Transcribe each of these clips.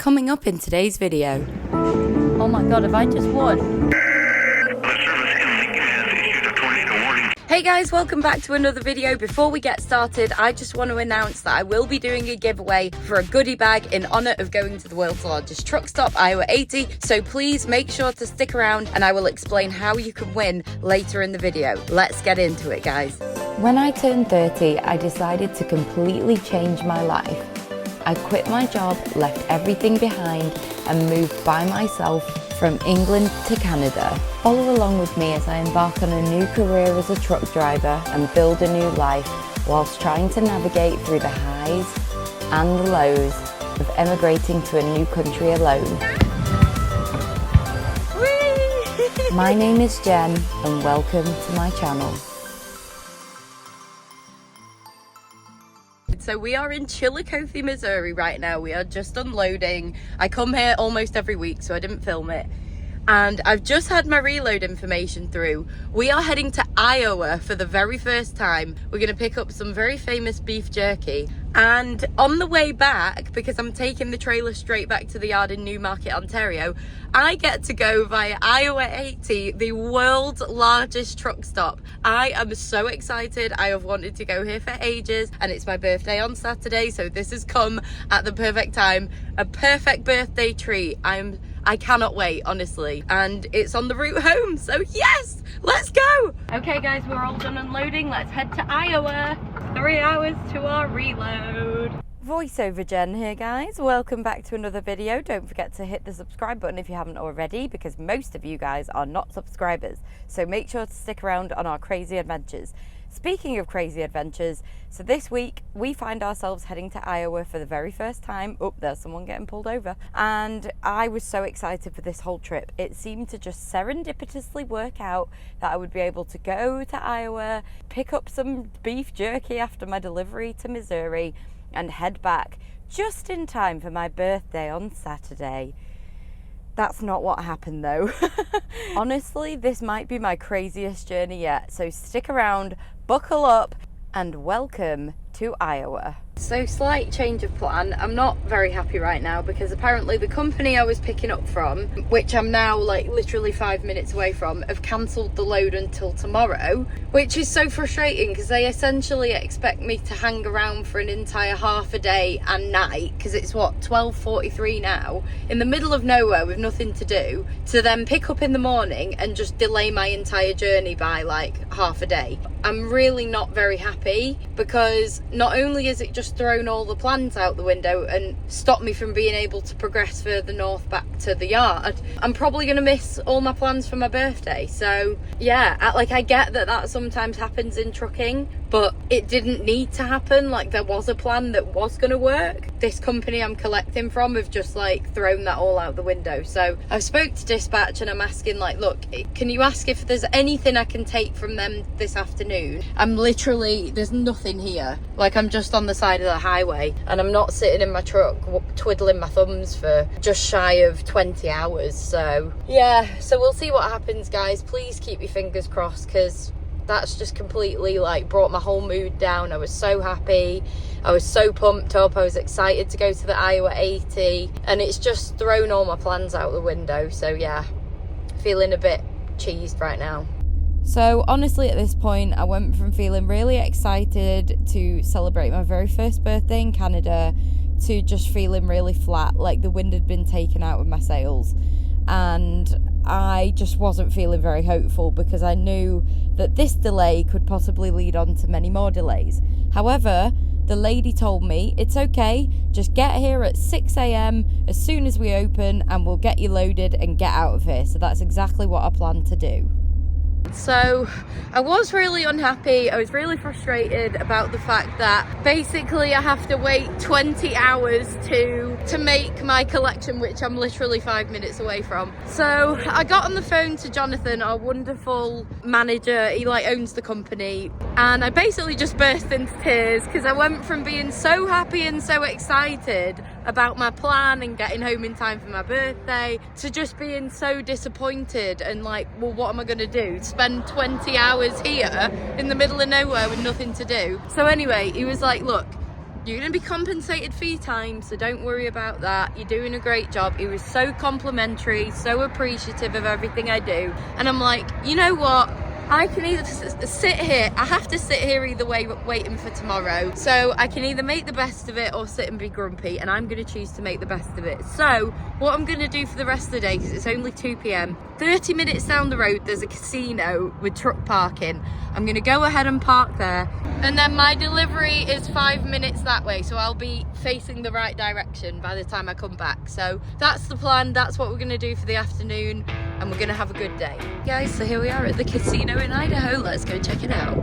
Coming up in today's video. Oh my god, have I just won? Hey guys, welcome back to another video. Before we get started, I just want to announce that I will be doing a giveaway for a goodie bag in honor of going to the world's largest truck stop, Iowa 80. So please make sure to stick around and I will explain how you can win later in the video. Let's get into it, guys. When I turned 30, I decided to completely change my life. I quit my job, left everything behind and moved by myself from England to Canada. Follow along with me as I embark on a new career as a truck driver and build a new life whilst trying to navigate through the highs and the lows of emigrating to a new country alone. My name is Jen and welcome to my channel. So we are in Chillicothe, Missouri right now. We are just unloading. I come here almost every week, so I didn't film it. And I've just had my reload information through. We are heading to Iowa for the very first time. We're gonna pick up some very famous beef jerky. And on the way back, because I'm taking the trailer straight back to the yard in Newmarket, Ontario, I get to go via Iowa 80, the world's largest truck stop. I am so excited. I have wanted to go here for ages and it's my birthday on Saturday, so this has come at the perfect time. A perfect birthday treat. I cannot wait, honestly. And it's on the route home, so yes, let's go. Okay guys, we're all done unloading. Let's head to Iowa. 3 hours to our reload. Voiceover Jen here, guys. Welcome back to another video. Don't forget to hit the subscribe button if you haven't already, because most of you guys are not subscribers. So make sure to stick around on our crazy adventures. Speaking of crazy adventures, so this week we find ourselves heading to Iowa for the very first time. Oh, there's someone getting pulled over. And I was so excited for this whole trip. It seemed to just serendipitously work out that I would be able to go to Iowa, pick up some beef jerky after my delivery to Missouri, and head back just in time for my birthday on Saturday. That's not what happened though. Honestly, this might be my craziest journey yet, so stick around, buckle up, and welcome to Iowa. So slight change of plan. I'm not very happy right now because apparently the company I was picking up from, which I'm now like literally 5 minutes away from, have cancelled the load until tomorrow, which is so frustrating because they essentially expect me to hang around for an entire half a day and night, because it's what, 12:43 now, in the middle of nowhere with nothing to do, to then pick up in the morning and just delay my entire journey by like half a day. I'm really not very happy because not only is it just thrown all the plans out the window and stopped me from being able to progress further north back to the yard, I'm probably going to miss all my plans for my birthday. So yeah, I get that sometimes happens in trucking, but it didn't need to happen. Like, there was a plan that was going to work. This company I'm collecting from have just like thrown that all out the window. So I spoke to dispatch and I'm asking like, look, can you ask if there's anything I can take from them this afternoon? I'm literally, there's nothing here. Like, I'm just on the side of the highway and I'm not sitting in my truck twiddling my thumbs for just shy of 20 hours. So yeah, so we'll see what happens, guys. Please keep your fingers crossed, because that's just completely like brought my whole mood down. I was so happy, I was so pumped up, I was excited to go to the Iowa 80, and it's just thrown all my plans out the window. So yeah, feeling a bit cheesed right now. So honestly, at this point, I went from feeling really excited to celebrate my very first birthday in Canada to just feeling really flat, like the wind had been taken out of my sails. And I just wasn't feeling very hopeful because I knew that this delay could possibly lead on to many more delays. However, the lady told me, it's okay, just get here at 6 a.m. as soon as we open and we'll get you loaded and get out of here. So that's exactly what I plan to do. So I was really unhappy. I was really frustrated about the fact that basically I have to wait 20 hours to make my collection, which I'm literally 5 minutes away from. So I got on the phone to Jonathan, our wonderful manager. He like owns the company, and I basically just burst into tears because I went from being so happy and so excited about my plan and getting home in time for my birthday to just being so disappointed and like, well, what am I going to do? Spend 20 hours here in the middle of nowhere with nothing to do? So anyway, he was like, look, You're going to be compensated for your time, so don't worry about that. You're doing a great job. He was so complimentary, so appreciative of everything I do. And I'm like, you know what? I can either sit here, I have to sit here either way waiting for tomorrow. So I can either make the best of it or sit and be grumpy, and I'm going to choose to make the best of it. So what I'm going to do for the rest of the day, because it's only 2 p.m, 30 minutes down the road there's a casino with truck parking. I'm going to go ahead and park there, and then my delivery is 5 minutes that way, so I'll be facing the right direction by the time I come back. So that's the plan, that's what we're going to do for the afternoon, and we're going to have a good day. Guys, so here we are at the casino in Idaho. Let's go check it out.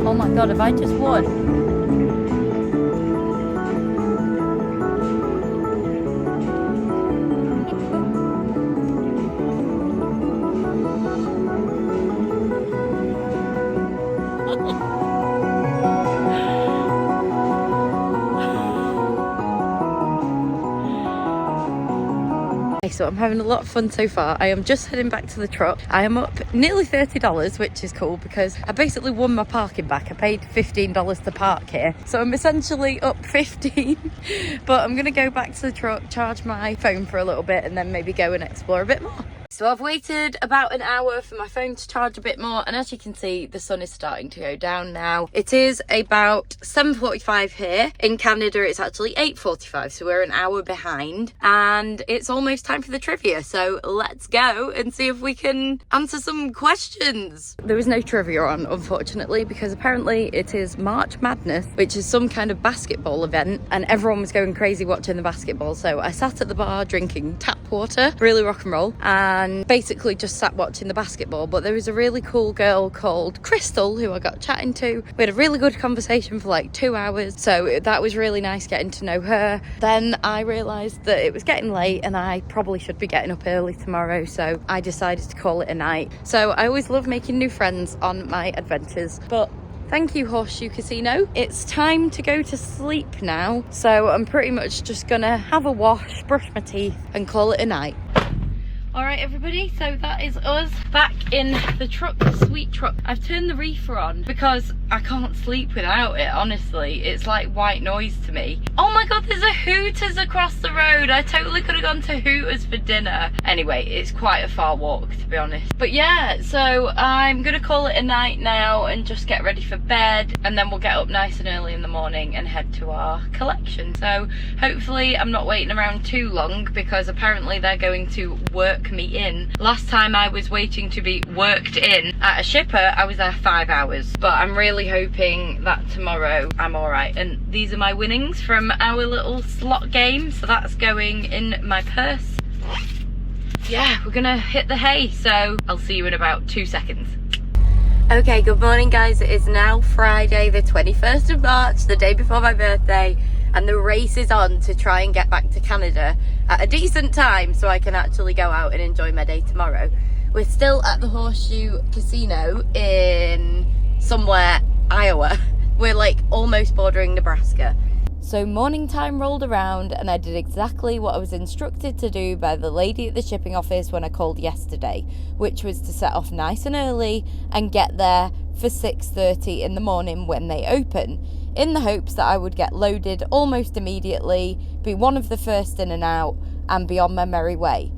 Oh my god, have I just won? So I'm having a lot of fun so far. I am just heading back to the truck. I am up nearly $30, which is cool because I basically won my parking back. I paid $15 to park here, so I'm essentially up 15. But I'm gonna go back to the truck, charge my phone for a little bit, and then maybe go and explore a bit more. So I've waited about an hour for my phone to charge a bit more, and as you can see, the sun is starting to go down now. It is about 7:45 here. In Canada, it's actually 8:45, so we're an hour behind, and it's almost time for the trivia. So let's go and see if we can answer some questions. There was no trivia on, unfortunately, because apparently it is March Madness, which is some kind of basketball event, and everyone was going crazy watching the basketball. So I sat at the bar drinking tap water, really rock and roll, and basically just sat watching the basketball. But there was a really cool girl called Crystal who I got chatting to. We had a really good conversation for like 2 hours, so that was really nice getting to know her. Then I realised that it was getting late and I probably should be getting up early tomorrow, so I decided to call it a night. So I always love making new friends on my adventures, but thank you, Horseshoe Casino. It's time to go to sleep now, so I'm pretty much just gonna have a wash, brush my teeth, and call it a night. All right, everybody, so that is us back in the truck, the sweet truck. I've turned the reefer on because I can't sleep without it, honestly. It's like white noise to me. Oh my god, there's a Hooters across the road. I totally could have gone to Hooters for dinner. Anyway, it's quite a far walk, to be honest. But yeah, so I'm gonna call it a night now and just get ready for bed, and then we'll get up nice and early in the morning and head to our collection. So hopefully I'm not waiting around too long, because apparently they're going to work me in. Last time I was waiting to be worked in at a shipper, I was there 5 hours. But I'm really hoping that tomorrow I'm alright. And these are my winnings from our little slot game, so that's going in my purse. Yeah, we're gonna hit the hay, so I'll see you in about 2 seconds. Okay, good morning guys. It is now Friday the 21st of March, the day before my birthday, and the race is on to try and get back to Canada at a decent time so I can actually go out and enjoy my day tomorrow. We're still at the Horseshoe Casino in somewhere Iowa. We're like almost bordering Nebraska. So morning time rolled around and I did exactly what I was instructed to do by the lady at the shipping office when I called yesterday, which was to set off nice and early and get there for 6:30 in the morning when they open, in the hopes that I would get loaded almost immediately, be one of the first in and out, and be on my merry way.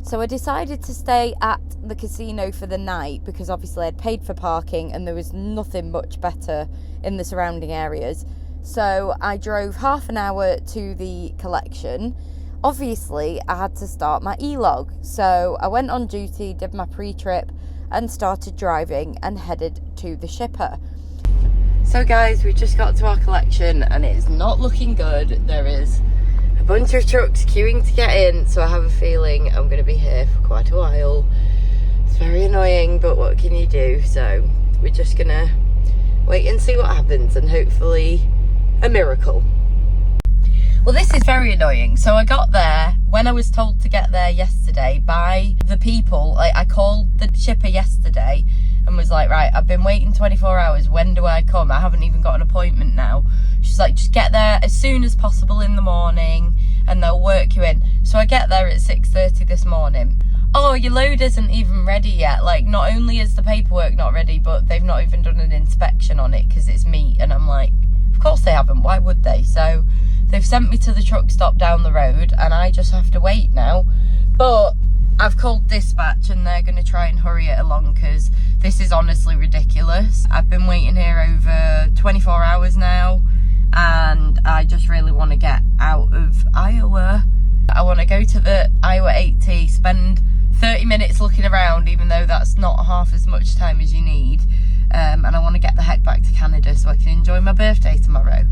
So I decided to stay at the casino for the night because obviously I'd paid for parking and there was nothing much better in the surrounding areas. So I drove half an hour to the collection. Obviously, I had to start my e-log. So I went on duty, did my pre-trip and started driving and headed to the shipper. So guys, we just got to our collection and it's not looking good. There is a bunch of trucks queuing to get in, so I have a feeling I'm going to be here for quite a while. It's very annoying, but what can you do? So we're just going to wait and see what happens, and hopefully a miracle. Well, this is very annoying. So I got there when I was told to get there yesterday by the people. I called the shipper yesterday and was like, right, I've been waiting 24 hours. When do I come? I haven't even got an appointment now. She's like, just get there as soon as possible in the morning and they'll work you in. So I get there at 6:30 this morning. Oh, your load isn't even ready yet. Like, not only is the paperwork not ready, but they've not even done an inspection on it because it's meat. And I'm like, of course they haven't. Why would they? So they've sent me to the truck stop down the road and I just have to wait now. But I've called dispatch and they're going to try and hurry it along because this is honestly ridiculous. I've been waiting here over 24 hours now and I just really want to get out of Iowa. I want to go to the Iowa 8T, spend 30 minutes looking around, even though that's not half as much time as you need. And I want to get the heck back to Canada so I can enjoy my birthday tomorrow.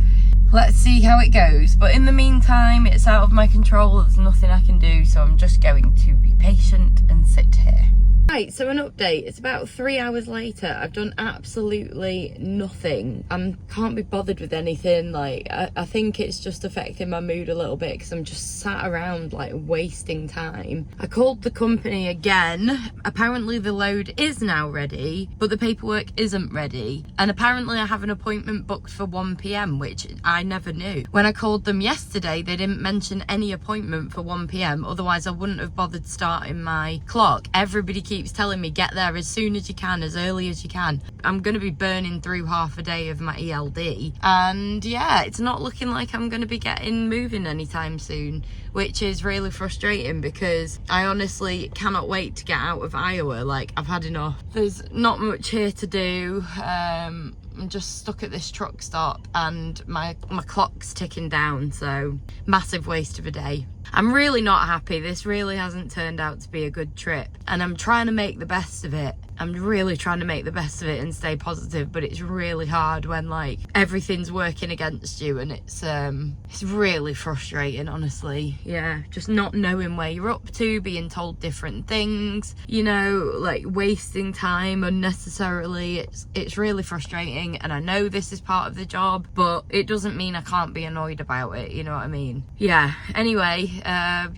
Let's see how it goes. But in the meantime, it's out of my control. There's nothing I can do. So I'm just going to be patient and sit here. Right, so an update. It's about 3 hours later. I've done absolutely nothing. I can't be bothered with anything. Like, I think it's just affecting my mood a little bit because I'm just sat around like wasting time. I called the company again. Apparently the load is now ready, but the paperwork isn't ready. And apparently I have an appointment booked for 1 p.m, which I never knew. When I called them yesterday, they didn't mention any appointment for 1 p.m. Otherwise I wouldn't have bothered starting my clock. Everybody keeps telling me get there as soon as you can, as early as you can. I'm going to be burning through half a day of my ELD, and yeah, it's not looking like I'm going to be getting moving anytime soon, which is really frustrating because I honestly cannot wait to get out of Iowa. Like, I've had enough. There's not much here to do. I'm just stuck at this truck stop and my clock's ticking down, so massive waste of a day. I'm really not happy. This really hasn't turned out to be a good trip and I'm trying to make the best of it. I'm really trying to make the best of it and stay positive, but it's really hard when like everything's working against you, and it's really frustrating, honestly. Yeah, just not knowing where you're up to, being told different things, you know, like wasting time unnecessarily. It's really frustrating, and I know this is part of the job, but it doesn't mean I can't be annoyed about it, you know what I mean? Yeah, anyway,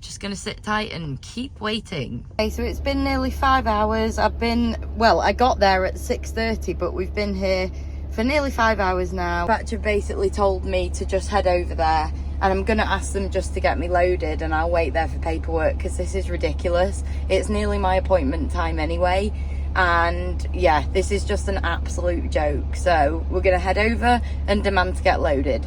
just gonna sit tight and keep waiting. Okay, so it's been nearly 5 hours. I got there at 6:30, but we've been here for nearly 5 hours now. Dispatch have basically told me to just head over there, and I'm gonna ask them just to get me loaded, and I'll wait there for paperwork because this is ridiculous. It's nearly my appointment time anyway, and yeah, this is just an absolute joke. So we're gonna head over and demand to get loaded.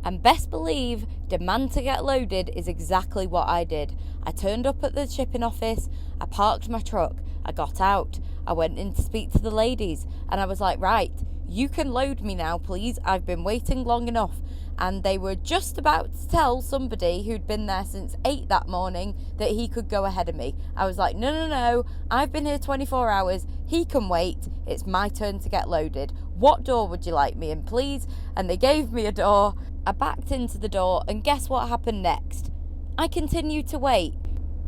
And best believe, demand to get loaded is exactly what I did. I turned up at the shipping office, I parked my truck, I got out, I went in to speak to the ladies, and I was like, right, you can load me now, please. I've been waiting long enough. And they were just about to tell somebody who'd been there since 8 that morning that he could go ahead of me. I was like, no, I've been here 24 hours. He can wait. It's my turn to get loaded. What door would you like me in, please? And they gave me a door. I backed into the door, and guess what happened next? I continued to wait.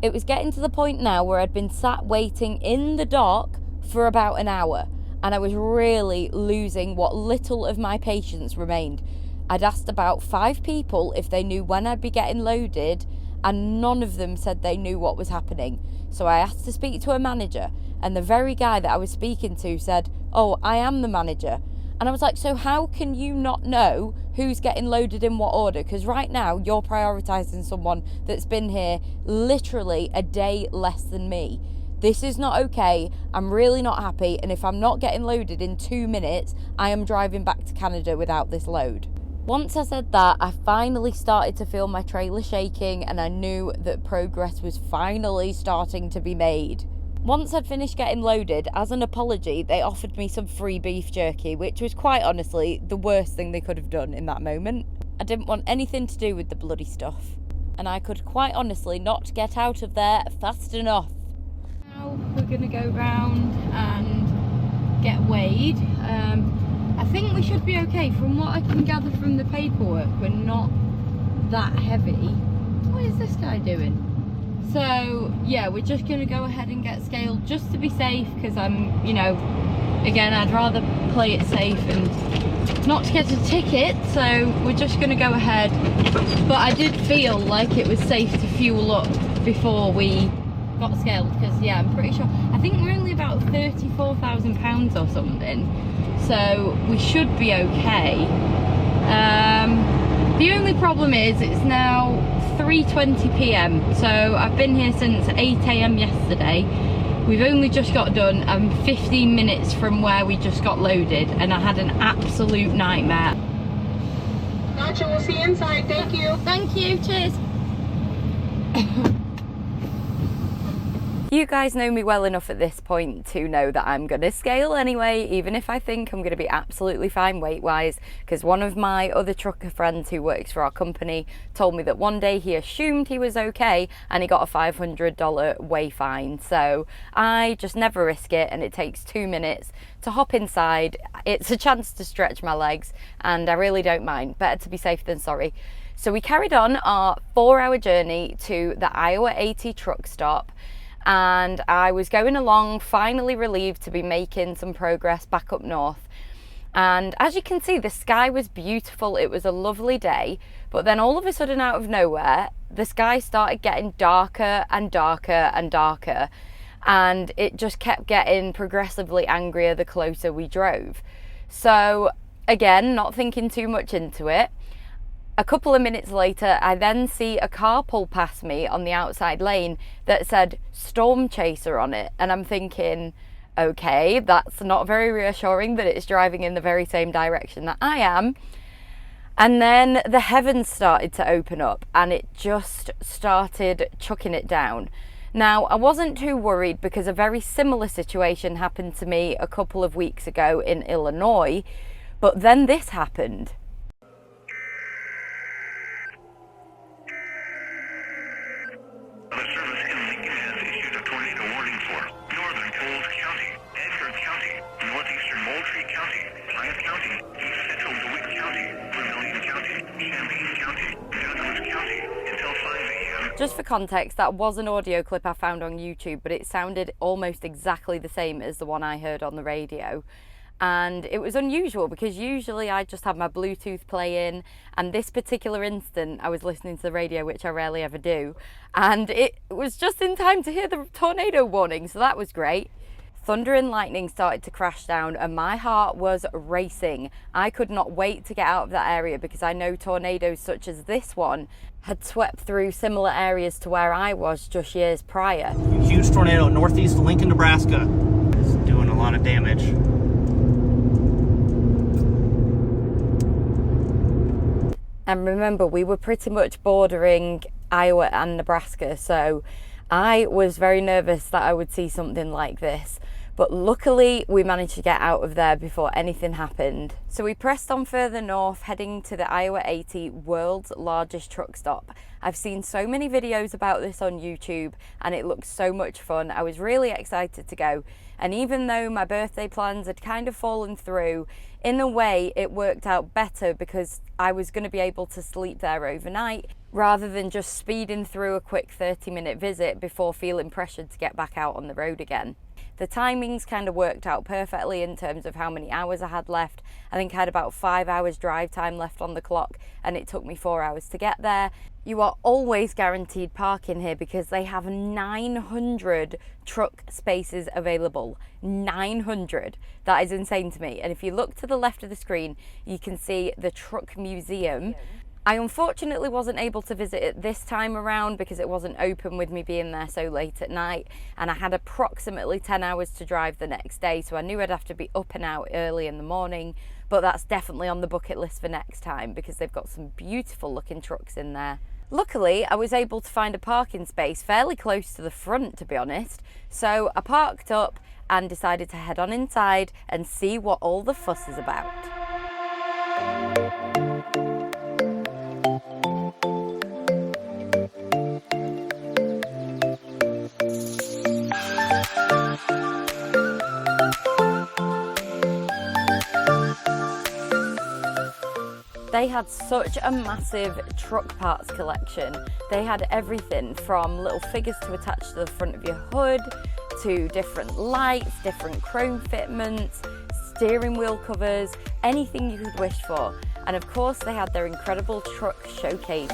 It was getting to the point now where I'd been sat waiting in the dock for about an hour, and I was really losing what little of my patience remained. I'd asked about 5 people if they knew when I'd be getting loaded, and none of them said they knew what was happening. So I asked to speak to a manager, and the very guy that I was speaking to said, "Oh, I am the manager." And I was like, so how can you not know who's getting loaded in what order? Because right now you're prioritising someone that's been here literally a day less than me. This is not okay. I'm really not happy. And if I'm not getting loaded in 2 minutes, I am driving back to Canada without this load. Once I said that, I finally started to feel my trailer shaking, and I knew that progress was finally starting to be made. Once I'd finished getting loaded, as an apology, they offered me some free beef jerky, which was quite honestly the worst thing they could have done in that moment. I didn't want anything to do with the bloody stuff, and I could quite honestly not get out of there fast enough. Now we're going to go round and get weighed. I think we should be okay. From what I can gather from the paperwork, we're not that heavy. What is this guy doing? So yeah, we're just going to go ahead and get scaled just to be safe, because I'm, you know, again, I'd rather play it safe and not to get a ticket, so we're just going to go ahead. But I did feel like it was safe to fuel up before we got scaled, because yeah, I'm pretty sure, I think we're only about £34,000 or something, so we should be okay. The only problem is it's now 3:20 p.m, so I've been here since 8 a.m. yesterday. We've only just got done. I'm 15 minutes from where we just got loaded, and I had an absolute nightmare. Gotcha, we'll see you inside. Thank you. Thank you, cheers. You guys know me well enough at this point to know that I'm going to scale anyway, even if I think I'm going to be absolutely fine weight-wise, because one of my other trucker friends who works for our company told me that one day he assumed he was okay and he got a $500 weigh fine. So I just never risk it, and it takes 2 minutes to hop inside. It's a chance to stretch my legs, and I really don't mind. Better to be safe than sorry. So we carried on our 4-hour journey to the Iowa 80 truck stop, and I was going along, finally relieved to be making some progress back up north. And as you can see, the sky was beautiful. It was a lovely day, but then all of a sudden, out of nowhere, the sky started getting darker and darker and darker, and it just kept getting progressively angrier the closer we drove. So again, not thinking too much into it, a couple of minutes later, I then see a car pull past me on the outside lane that said Storm Chaser on it. And I'm thinking, okay, that's not very reassuring that it's driving in the very same direction that I am. And then the heavens started to open up, and it just started chucking it down. Now, I wasn't too worried, because a very similar situation happened to me a couple of weeks ago in Illinois. But then this happened. The service in Lincoln has issued a tornado warning for northern Coles County, Edgar County, northeastern Moultrie County, Plant County, east central DeWitt County, Vermilion County, Champaign County, Douglas County, until 5 a.m. Just for context, that was an audio clip I found on YouTube, but it sounded almost exactly the same as the one I heard on the radio. And it was unusual, because usually I just have my Bluetooth playing, and this particular instant I was listening to the radio, which I rarely ever do, and it was just in time to hear the tornado warning, so that was great. Thunder and lightning started to crash down, and my heart was racing. I could not wait to get out of that area, because I know tornadoes such as this one had swept through similar areas to where I was just years prior. Huge tornado northeast Lincoln, Nebraska. It's doing a lot of damage. And remember, we were pretty much bordering Iowa and Nebraska, so I was very nervous that I would see something like this. But luckily, we managed to get out of there before anything happened. So we pressed on further north, heading to the Iowa 80 world's largest truck stop. I've seen so many videos about this on YouTube, and it looks so much fun. I was really excited to go. And even though my birthday plans had kind of fallen through, in a way it worked out better, because I was going to be able to sleep there overnight rather than just speeding through a quick 30-minute visit before feeling pressured to get back out on the road again. The timings kind of worked out perfectly in terms of how many hours I had left. I think I had about 5 hours drive time left on the clock, and it took me 4 hours to get there. You are always guaranteed parking here because they have 900 truck spaces available. 900. That is insane to me. And if you look to the left of the screen, you can see the truck museum. I unfortunately wasn't able to visit it this time around because it wasn't open with me being there so late at night, and I had approximately 10 hours to drive the next day, so I knew I'd have to be up and out early in the morning, but that's definitely on the bucket list for next time because they've got some beautiful looking trucks in there. Luckily, I was able to find a parking space fairly close to the front, to be honest, so I parked up and decided to head on inside and see what all the fuss is about. They had such a massive truck parts collection. They had everything from little figures to attach to the front of your hood, to different lights, different chrome fitments, steering wheel covers, anything you could wish for. And of course they had their incredible truck showcase.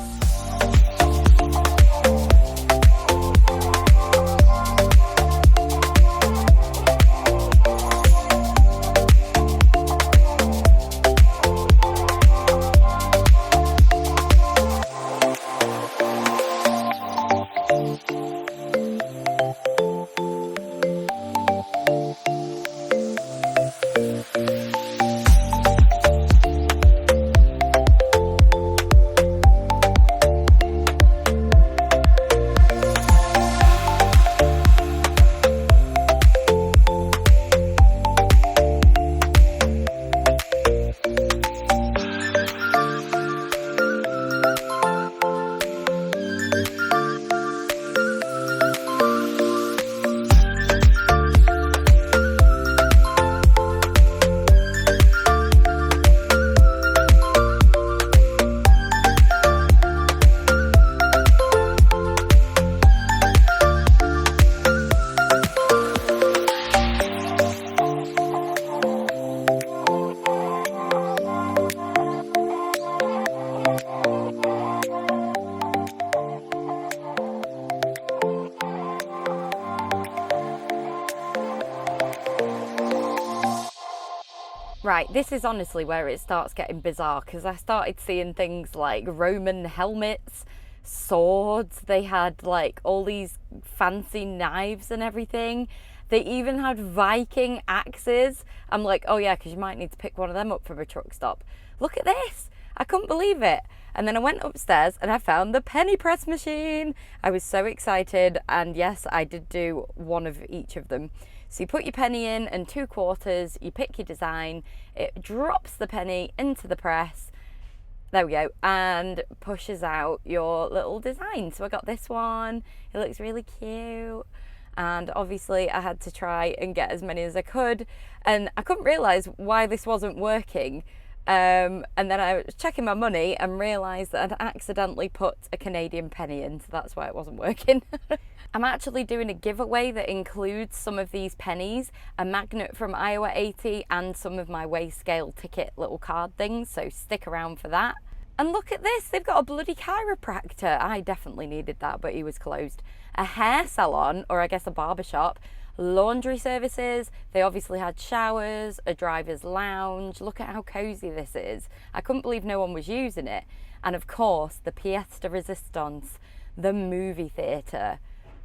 Right, this is honestly where it starts getting bizarre because I started seeing things like Roman helmets, swords, they had like all these fancy knives and everything. They even had Viking axes. I'm like, oh yeah, because you might need to pick one of them up from a truck stop. Look at this. I couldn't believe it. And then I went upstairs and I found the penny press machine. I was so excited, and yes, I did do one of each of them. So you put your penny in and 2 quarters, you pick your design, it drops the penny into the press, there we go, and pushes out your little design. So I got this one, it looks really cute. And obviously I had to try and get as many as I could, and I couldn't realise why this wasn't working. And then I was checking my money and realised that I'd accidentally put a Canadian penny in, so that's why it wasn't working. I'm actually doing a giveaway that includes some of these pennies, a magnet from Iowa 80, and some of my weigh scale ticket little card things, so stick around for that. And look at this, they've got a bloody chiropractor. I definitely needed that, but he was closed. A hair salon, or I guess a barber shop, laundry services, they obviously had showers, a driver's lounge. Look at how cozy this is. I couldn't believe no one was using it. And of course, the pièce de résistance, the movie theatre.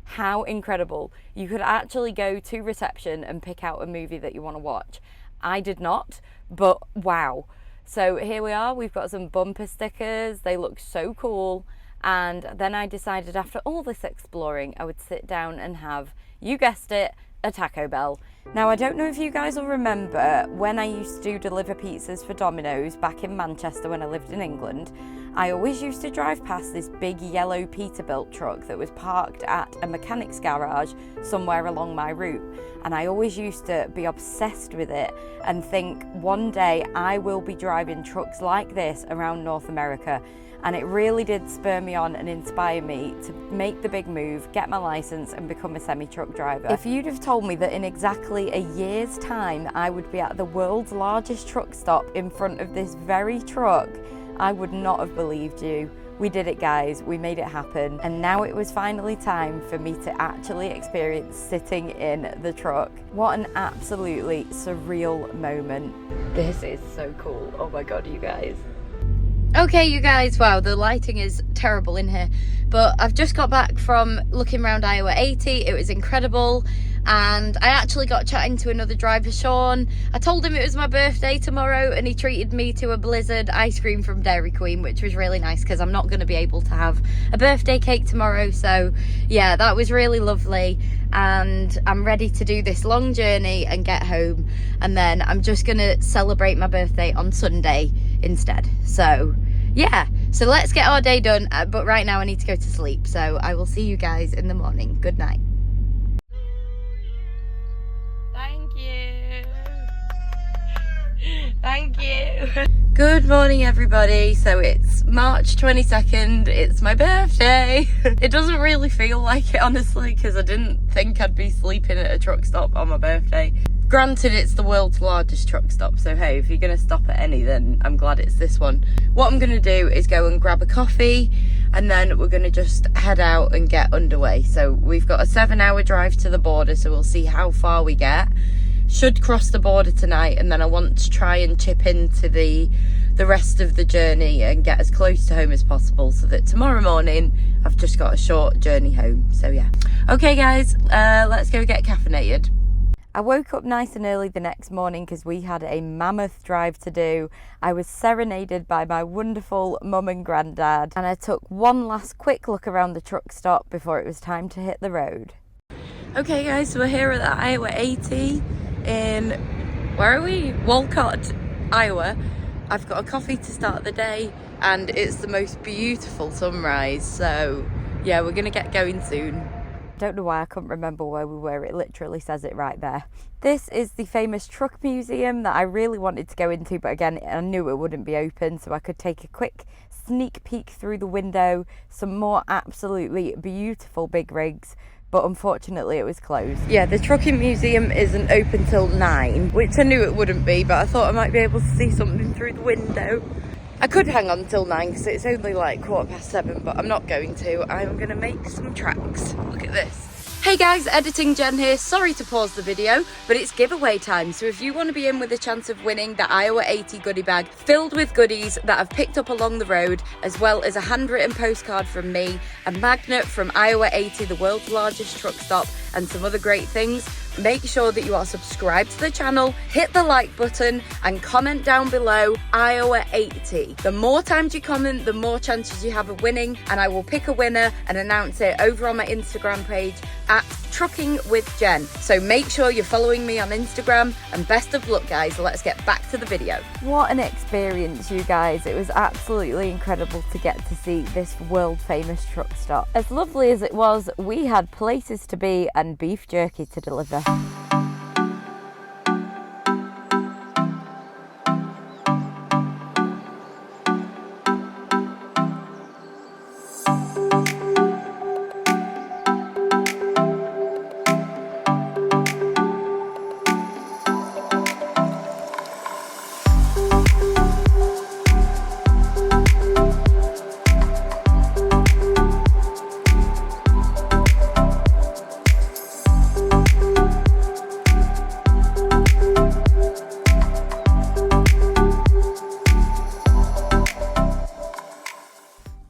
How incredible. You could actually go to reception and pick out a movie that you want to watch. I did not, but wow. So here we are, we've got some bumper stickers, they look so cool. And then I decided after all this exploring, I would sit down and have, you guessed it, a Taco Bell. Now, I don't know if you guys will remember when I used to deliver pizzas for Domino's back in Manchester when I lived in England. I always used to drive past this big yellow Peterbilt truck that was parked at a mechanic's garage somewhere along my route. And I always used to be obsessed with it and think one day I will be driving trucks like this around North America. And it really did spur me on and inspire me to make the big move, get my license and become a semi-truck driver. If you'd have told me that in exactly a year's time I would be at the world's largest truck stop in front of this very truck, I would not have believed you. We did it, guys, we made it happen, and now it was finally time for me to actually experience sitting in the truck. What an absolutely surreal moment. This is so cool. Oh my god, you guys. Okay, you guys, wow, the lighting is terrible in here, but I've just got back from looking around Iowa 80. It was incredible, and I actually got chatting to another driver, Sean. I told him it was my birthday tomorrow, and he treated me to a Blizzard ice cream from Dairy Queen, which was really nice because I'm not going to be able to have a birthday cake tomorrow. So yeah, that was really lovely, and I'm ready to do this long journey and get home, and then I'm just going to celebrate my birthday on Sunday instead. So yeah, so let's get our day done, but right now I need to go to sleep, so I will see you guys in the morning. Good night. Thank you. Thank you. Good morning, everybody. So it's March 22nd, it's my birthday. It doesn't really feel like it, honestly, because I didn't think I'd be sleeping at a truck stop on my birthday. Granted, it's the world's largest truck stop, so hey, if you're going to stop at any, then I'm glad it's this one. What I'm going to do is go and grab a coffee, and then we're going to just head out and get underway. So we've got a 7-hour drive to the border, so we'll see how far we get. Should cross the border tonight, and then I want to try and chip into the rest of the journey and get as close to home as possible, so that tomorrow morning I've just got a short journey home. So yeah. Okay guys, let's go get caffeinated. I woke up nice and early the next morning because we had a mammoth drive to do. I was serenaded by my wonderful mum and granddad, and I took one last quick look around the truck stop before it was time to hit the road. Okay guys, so we're here at the Iowa 80 in, where are we? Walcott, Iowa. I've got a coffee to start the day, and it's the most beautiful sunrise, so yeah, we're gonna get going soon. Don't know why I couldn't remember where we were, it literally says it right there. This is the famous truck museum that I really wanted to go into, but again, I knew it wouldn't be open, so I could take a quick sneak peek through the window. Some more absolutely beautiful big rigs, but unfortunately it was closed. Yeah, the trucking museum isn't open till 9, which I knew it wouldn't be, but I thought I might be able to see something through the window. I could hang on till 9 because it's only like 7:15, but I'm not going to. I'm going to make some tracks. Look at this. Hey guys, Editing Jen here. Sorry to pause the video, but it's giveaway time. So if you want to be in with a chance of winning the Iowa 80 goodie bag filled with goodies that I've picked up along the road, as well as a handwritten postcard from me, a magnet from Iowa 80, the world's largest truck stop, and some other great things, make sure that you are subscribed to the channel, hit the like button, and comment down below Iowa 80. The more times you comment, the more chances you have of winning, and I will pick a winner and announce it over on my Instagram page at Trucking with Jen. So make sure you're following me on Instagram, and best of luck guys. Let's get back to the video. What an experience, you guys. It was absolutely incredible to get to see this world famous truck stop. As lovely as it was, we had places to be and beef jerky to deliver.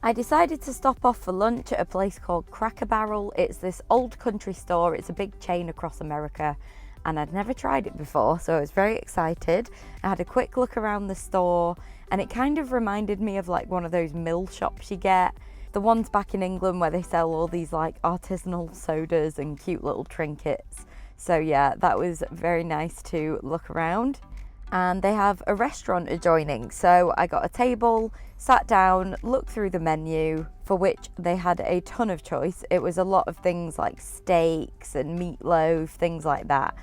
I decided to stop off for lunch at a place called Cracker Barrel. It's this old country store. It's a big chain across America, and I'd never tried it before, so I was very excited. I had a quick look around the store, and it kind of reminded me of like one of those mill shops you get, the ones back in England where they sell all these like artisanal sodas and cute little trinkets. So yeah, that was very nice to look around. And they have a restaurant adjoining, so I got a table, sat down, looked through the menu, for which they had a ton of choice. It was a lot of things like steaks and meatloaf, things like that.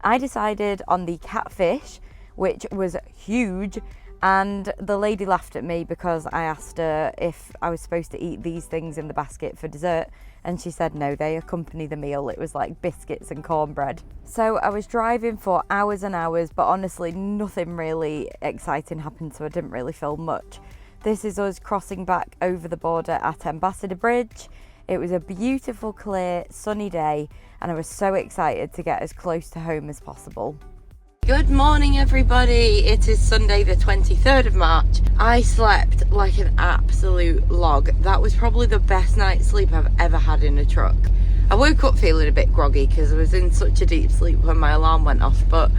I decided on the catfish, which was huge, and the lady laughed at me because I asked her if I was supposed to eat these things in the basket for dessert, and she said no, they accompany the meal. It was like biscuits and cornbread. So I was driving for hours and hours, but honestly nothing really exciting happened, so I didn't really film much. This is us crossing back over the border at Ambassador Bridge. It was a beautiful, clear, sunny day, and I was so excited to get as close to home as possible. Good morning, everybody. It is Sunday the 23rd of March. I slept like an absolute log. That was probably the best night's sleep I've ever had in a truck. I woke up feeling a bit groggy because I was in such a deep sleep when my alarm went off, but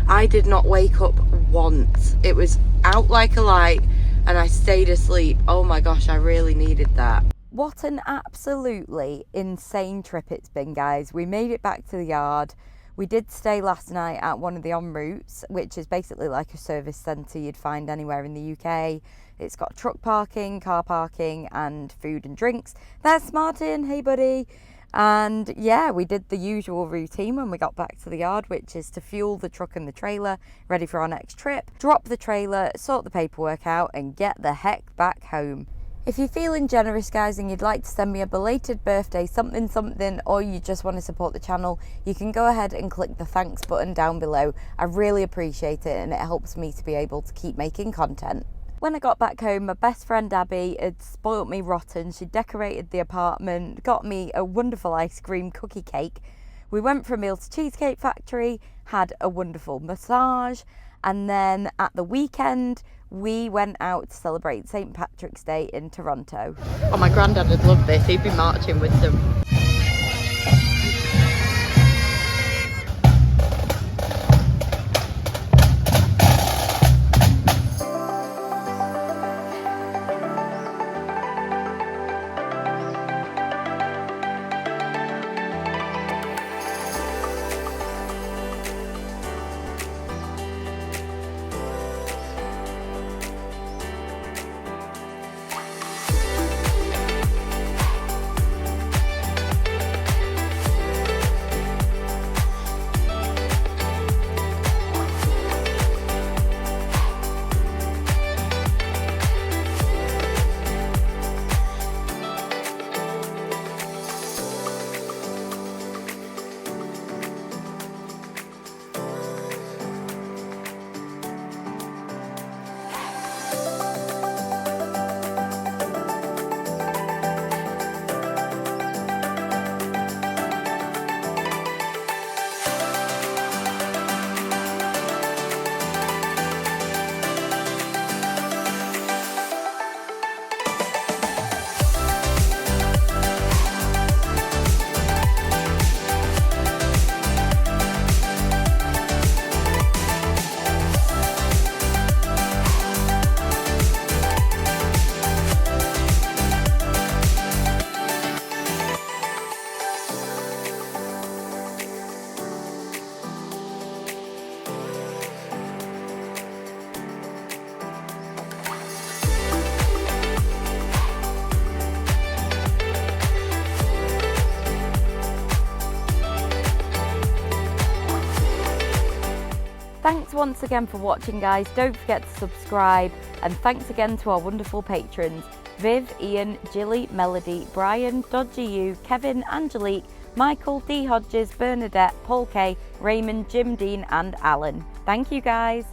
I did not wake up once. It was out like a light and I stayed asleep. Oh my gosh, I really needed that. What an absolutely insane trip it's been, guys. We made it back to the yard. We did stay last night at one of the en routes, which is basically like a service centre you'd find anywhere in the UK. It's got truck parking, car parking, and food and drinks. There's Martin, hey buddy. And yeah, we did the usual routine when we got back to the yard, which is to fuel the truck and the trailer, ready for our next trip, drop the trailer, sort the paperwork out, and get the heck back home. If you're feeling generous, guys, and you'd like to send me a belated birthday something, or you just want to support the channel, you can go ahead and click the thanks button down below. I really appreciate it, and it helps me to be able to keep making content. When I got back home, my best friend Abby had spoilt me rotten. She decorated the apartment, got me a wonderful ice cream cookie cake. We went for a meal to Cheesecake Factory, had a wonderful massage, and then at the weekend, we went out to celebrate St. Patrick's Day in Toronto. Oh, my granddad would love this. He'd be marching with them. Thanks once again for watching, guys. Don't forget to subscribe, and thanks again to our wonderful patrons: Viv, Ian, Jilly, Melody, Brian, Dodgy U, Kevin, Angelique, Michael, D Hodges, Bernadette, Paul K, Raymond, Jim Dean and Alan. Thank you, guys.